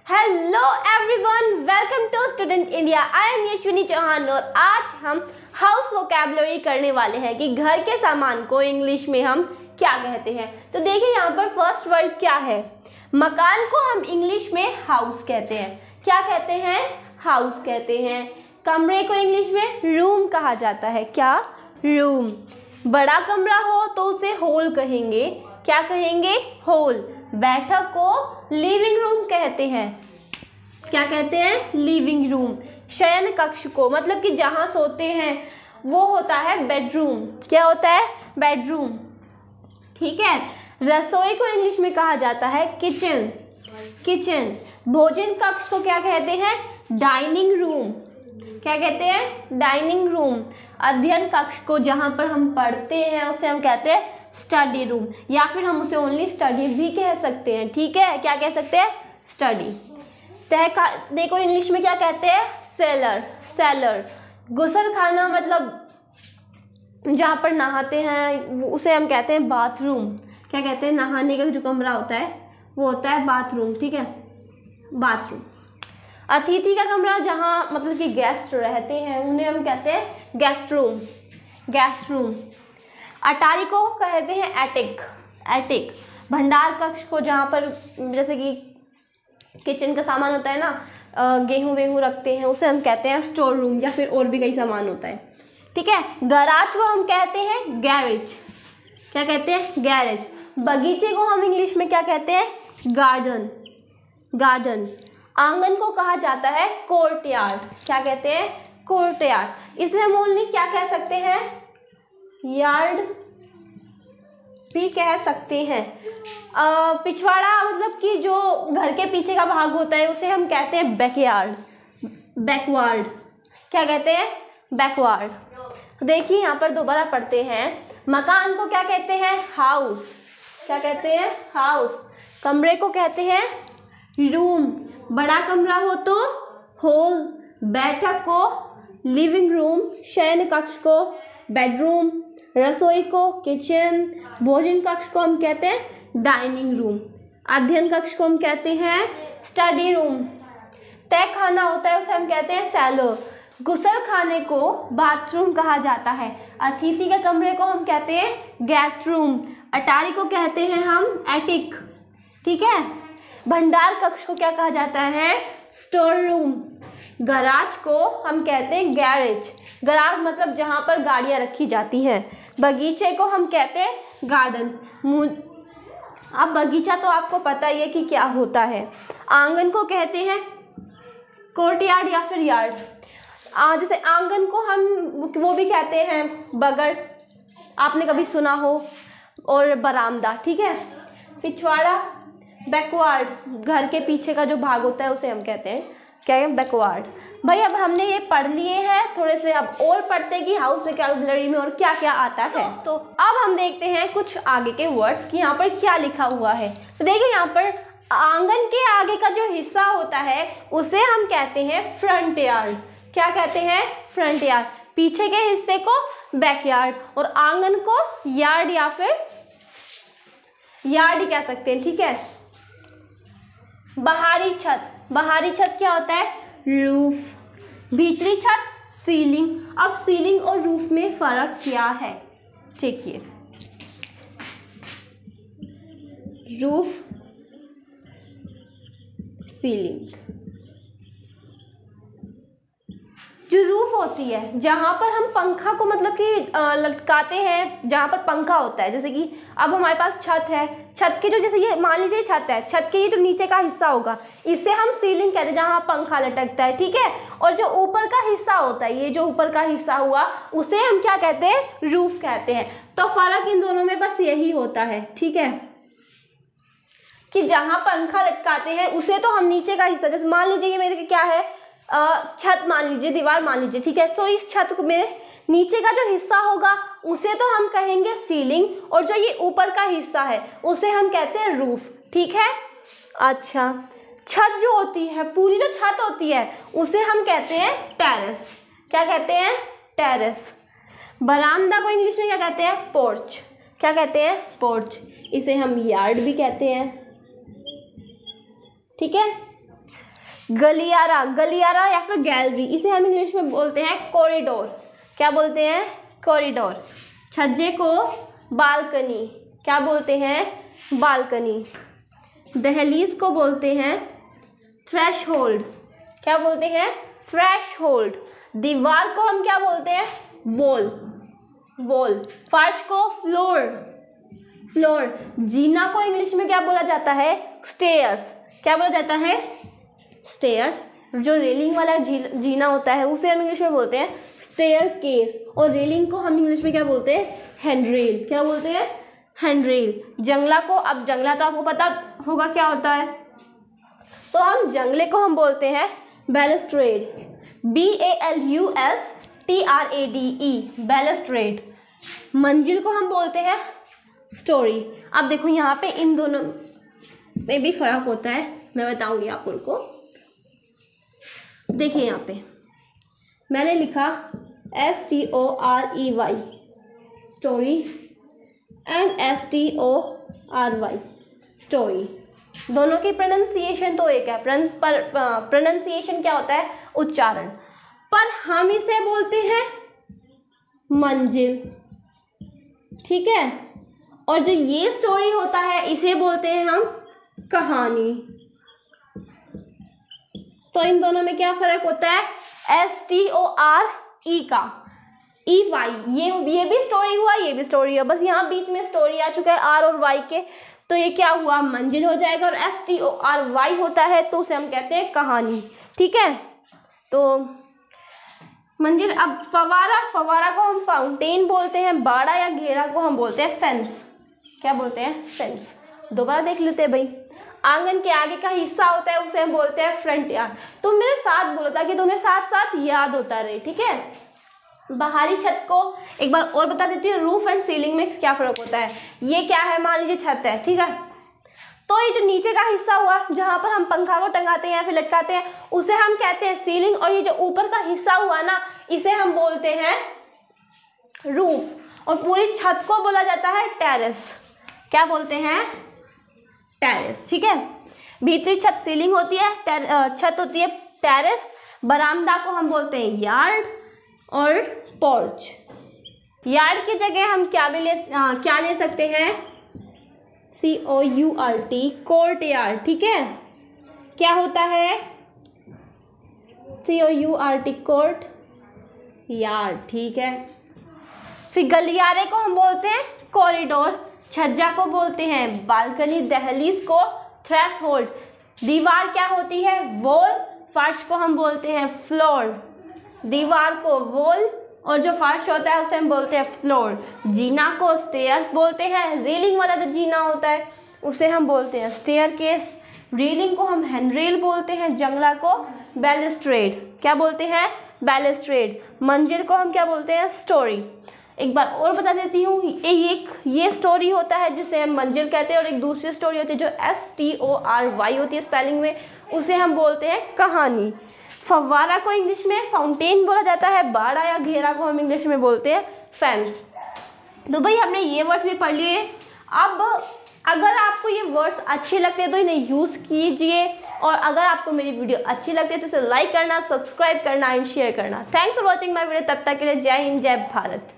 Hello everyone, welcome to Student India. I am Yashvini Chauhan और आज हम हाउस वोकैबुलरी करने वाले हैं कि घर के सामान को इंग्लिश में हम क्या कहते हैं। तो देखिए यहाँ पर फर्स्ट वर्ड क्या है। मकान को हम इंग्लिश में हाउस कहते हैं। क्या कहते हैं? हाउस कहते हैं। कमरे को इंग्लिश में रूम कहा जाता है। क्या? रूम। बड़ा कमरा हो तो उसे हॉल कहेंगे। क्या कहेंगे? हॉल। बैठक को लिविंग रूम कहते हैं। क्या कहते हैं? Living room. शयन कक्ष को मतलब कि जहाँ सोते हैं वो होता है बेडरूम। क्या होता है? बेडरूम। ठीक है। रसोई को इंग्लिश में कहा जाता है किचन। किचन। भोजन कक्ष को क्या कहते हैं? Dining room. क्या कहते हैं? Dining room. अध्ययन कक्ष को जहाँ पर हम पढ़ते हैं उसे हम कहते हैं स्टडी रूम, या फिर हम उसे ओनली स्टडी भी कह सकते हैं। ठीक है, क्या कह सकते हैं? स्टडी। देखो इंग्लिश में क्या कहते हैं? सेलर। सेलर। गुसल खाना मतलब जहाँ पर नहाते हैं उसे हम कहते हैं बाथरूम। क्या कहते हैं? नहाने का जो कमरा होता है वो होता है बाथरूम। ठीक है, बाथरूम। अतिथि का कमरा जहाँ मतलब कि गेस्ट रहते हैं उन्हें हम कहते हैं गेस्ट रूम। Guest room. अटारी को कहते हैं एटिक। एटिक। भंडार कक्ष को जहाँ पर जैसे कि किचन का सामान होता है ना, गेहूँ वेहूँ रखते हैं उसे हम कहते हैं स्टोर रूम, या फिर और भी कई सामान होता है। ठीक है। गैराज को हम कहते हैं गैरेज। क्या कहते हैं? गैरेज। बगीचे को हम इंग्लिश में क्या कहते हैं? गार्डन। गार्डन। आंगन को कहा जाता है कोर्टयार्ड। क्या कहते हैं? कोर्टयार्ड। इसे हम ओनली क्या कह सकते हैं? यार्ड भी कह सकते हैं। पिछवाड़ा मतलब कि जो घर के पीछे का भाग होता है उसे हम कहते हैं बैकयार्ड। बैकवार्ड। क्या कहते हैं? बैकवार्ड। देखिए यहाँ पर दोबारा पढ़ते हैं। मकान को क्या कहते हैं? हाउस। क्या कहते हैं? हाउस। कमरे को कहते हैं रूम। बड़ा कमरा हो तो हॉल। बैठक को लिविंग रूम। शयन कक्ष को बेडरूम। रसोई को किचन। भोजन कक्ष को हम कहते हैं डाइनिंग रूम। अध्ययन कक्ष को हम कहते हैं स्टडी रूम। तय खाना होता है उसे हम कहते हैं सैलो। गुसल खाने को बाथरूम कहा जाता है। अतिथि के कमरे को हम कहते हैं गेस्ट रूम। अटारी को कहते हैं हम एटिक। ठीक है। भंडार कक्ष को क्या कहा जाता है? Store room. गैराज को हम कहते हैं गैरेज। गैराज मतलब जहाँ पर गाड़ियाँ रखी जाती हैं। बगीचे को हम कहते हैं गार्डन। अब बगीचा तो आपको पता ही है कि क्या होता है। आंगन को कहते हैं कोर्टयार्ड या फिर यार्ड। जैसे आंगन को हम वो भी कहते हैं बगड़, आपने कभी सुना हो, और बरामदा। ठीक है। पिछवाड़ा बैकवार्ड, घर के पीछे का जो भाग होता है उसे हम कहते हैं क्या है? बैकवार्ड। भाई अब हमने ये पढ़ लिए हैं, थोड़े से अब और पढ़ते हैं कि हाउस वोकैबुलरी में और क्या क्या आता है। तो अब हम देखते हैं कुछ आगे के वर्ड्स कि यहाँ पर क्या लिखा हुआ है। तो देखिए यहाँ पर आंगन के आगे का जो हिस्सा होता है उसे हम कहते हैं फ्रंट यार्ड। क्या कहते हैं? Front yard. पीछे के हिस्से को बैकयार्ड और आंगन को यार्ड या फिर यार्ड ही कह सकते हैं। ठीक है। बाहरी छत। बाहरी छत क्या होता है? रूफ। भीतरी छत सीलिंग। अब सीलिंग और रूफ में फर्क क्या है? देखिए, रूफ, सीलिंग। जो रूफ होती है जहाँ पर हम पंखा को मतलब कि लटकाते हैं, जहाँ पर पंखा होता है, जैसे कि अब हमारे पास छत है, छत की जो जैसे ये मान लीजिए छत है, छत के ये जो नीचे का हिस्सा होगा इसे हम सीलिंग कहते हैं, जहाँ पंखा लटकता है। ठीक है। और जो ऊपर का हिस्सा होता है, ये जो ऊपर का हिस्सा हुआ उसे हम क्या कहते हैं? रूफ कहते हैं। तो फर्क इन दोनों में बस यही होता है। ठीक है, कि जहाँ पंखा लटकाते हैं उसे तो हम नीचे का हिस्सा, जैसे मान लीजिए ये मेरे क्या है, छत मान लीजिए, दीवार मान लीजिए। ठीक है। सो इस छत में नीचे का जो हिस्सा होगा उसे तो हम कहेंगे सीलिंग, और जो ये ऊपर का हिस्सा है उसे हम कहते हैं रूफ। ठीक है। अच्छा, छत जो होती है, पूरी जो छत होती है उसे हम कहते हैं टेरेस। क्या कहते हैं? टेरेस। बरामदा को इंग्लिश में क्या कहते हैं? पोर्च। क्या कहते हैं? पोर्च। इसे हम यार्ड भी कहते हैं। ठीक है। गलियारा, गलियारा या फिर गैलरी, इसे हम इंग्लिश में बोलते हैं कॉरिडोर। क्या बोलते हैं? कॉरिडोर। छज्जे को बालकनी, क्या बोलते हैं? बालकनी। दहलीज को बोलते हैं थ्रेशहोल्ड, क्या बोलते हैं? थ्रेशहोल्ड। दीवार को हम क्या बोलते हैं? Wall, wall. फर्श को फ्लोर, फ्लोर। जीना को इंग्लिश में क्या बोला जाता है? स्टेयर्स, क्या बोला जाता है? स्टेयर्स। जो रेलिंग वाला जीना होता है उसे हम इंग्लिश में बोलते हैं स्टेयर केस, और रेलिंग को हम इंग्लिश में क्या बोलते हैं? हैंडरेल, क्या बोलते हैं? हैंडरेल। जंगला को, अब जंगला तो आपको पता होगा क्या होता है, तो हम जंगले को हम बोलते हैं बैलस्ट्रेड, BALUSTRADE, बैलस्ट्रेड। मंजिल को हम बोलते हैं स्टोरी। अब देखो यहाँ पे इन दोनों में भी फर्क होता है, मैं बताऊंगी आपको, रुको। देखिए यहाँ पे मैंने लिखा STOREY story and STORY story. दोनों की प्रोनाउंसिएशन तो एक है, पर प्रोनाउंसिएशन क्या होता है? उच्चारण। पर हम इसे बोलते हैं मंजिल, ठीक है। और जो ये स्टोरी होता है इसे बोलते हैं हम कहानी। तो इन दोनों में क्या फर्क होता है? STORE का EY, ये भी स्टोरी हुआ, ये भी स्टोरी हुआ, बस यहाँ बीच में स्टोरी आ चुका है R और Y के, तो ये क्या हुआ? मंजिल हो जाएगा। और STORY होता है तो उसे हम कहते हैं कहानी, ठीक है। तो मंजिल। अब फवारा, फवारा को हम फाउंटेन बोलते हैं। बाड़ा या घेरा को हम बोलते हैं फेंस, क्या बोलते हैं? फेंस। दोबारा देख लेते हैं भाई। आंगन के आगे का हिस्सा होता है उसे हम बोलते हैं फ्रंट यार्ड। तुम मेरे साथ बोलो ताकि तुम्हें साथ साथ याद होता रहे, ठीक है। बाहरी छत को एक बार और बता देती हूँ, रूफ एंड सीलिंग में क्या फर्क होता है। ये क्या है? मान लीजिए छत है, ठीक है, तो ये जो नीचे का हिस्सा हुआ जहाँ पर हम पंखा को टंगाते हैं या फिर लटकाते हैं उसे हम कहते हैं सीलिंग, और ये जो ऊपर का हिस्सा हुआ ना इसे हम बोलते हैं रूफ। और पूरी छत को बोला जाता है टेरेस, क्या बोलते हैं? टेरेस, ठीक है। भीतरी छत सीलिंग होती है, छत होती है टेरेस। बरामदा को हम बोलते हैं यार्ड और पोर्च। यार्ड की जगह हम क्या ले सकते हैं? COURT, कोर्ट यार्ड, ठीक है। क्या होता है? COURT, कोर्ट यार्ड, ठीक है। फिर गलियारे को हम बोलते हैं कॉरिडोर। छज्जा को बोलते हैं बालकनी। दहलीज को थ्रेशहोल्ड। दीवार क्या होती है? वॉल। फर्श को हम बोलते हैं फ्लोर। दीवार को वॉल और जो फर्श होता है उसे हम बोलते हैं फ्लोर। जीना को स्टेयर्स बोलते हैं। रेलिंग वाला जो जीना होता है उसे हम बोलते हैं स्टेयर केस। रेलिंग को हम हैंडरेल बोलते हैं। जंगला को बैलस्ट्रेड, क्या बोलते हैं? बैलस्ट्रेड। मंजिल को हम क्या बोलते हैं? स्टोरी। एक बार और बता देती हूँ, एक ये स्टोरी होता है जिसे हम मंजिल कहते हैं, और एक दूसरी स्टोरी होती है जो STORY होती है स्पेलिंग में, उसे हम बोलते हैं कहानी। फव्वारा को इंग्लिश में फाउंटेन बोला जाता है। बाड़ा या घेरा को हम इंग्लिश में बोलते हैं फेंस। तो भाई हमने ये वर्ड्स भी पढ़ लिए। अब अगर आपको ये वर्ड्स अच्छे लगते हैं तो इन्हें यूज़ कीजिए, और अगर आपको मेरी वीडियो अच्छी लगती है तो इसे लाइक करना, सब्सक्राइब करना एंड शेयर करना। Thanks for watching my video. तब तक के लिए जय हिंद, जय भारत।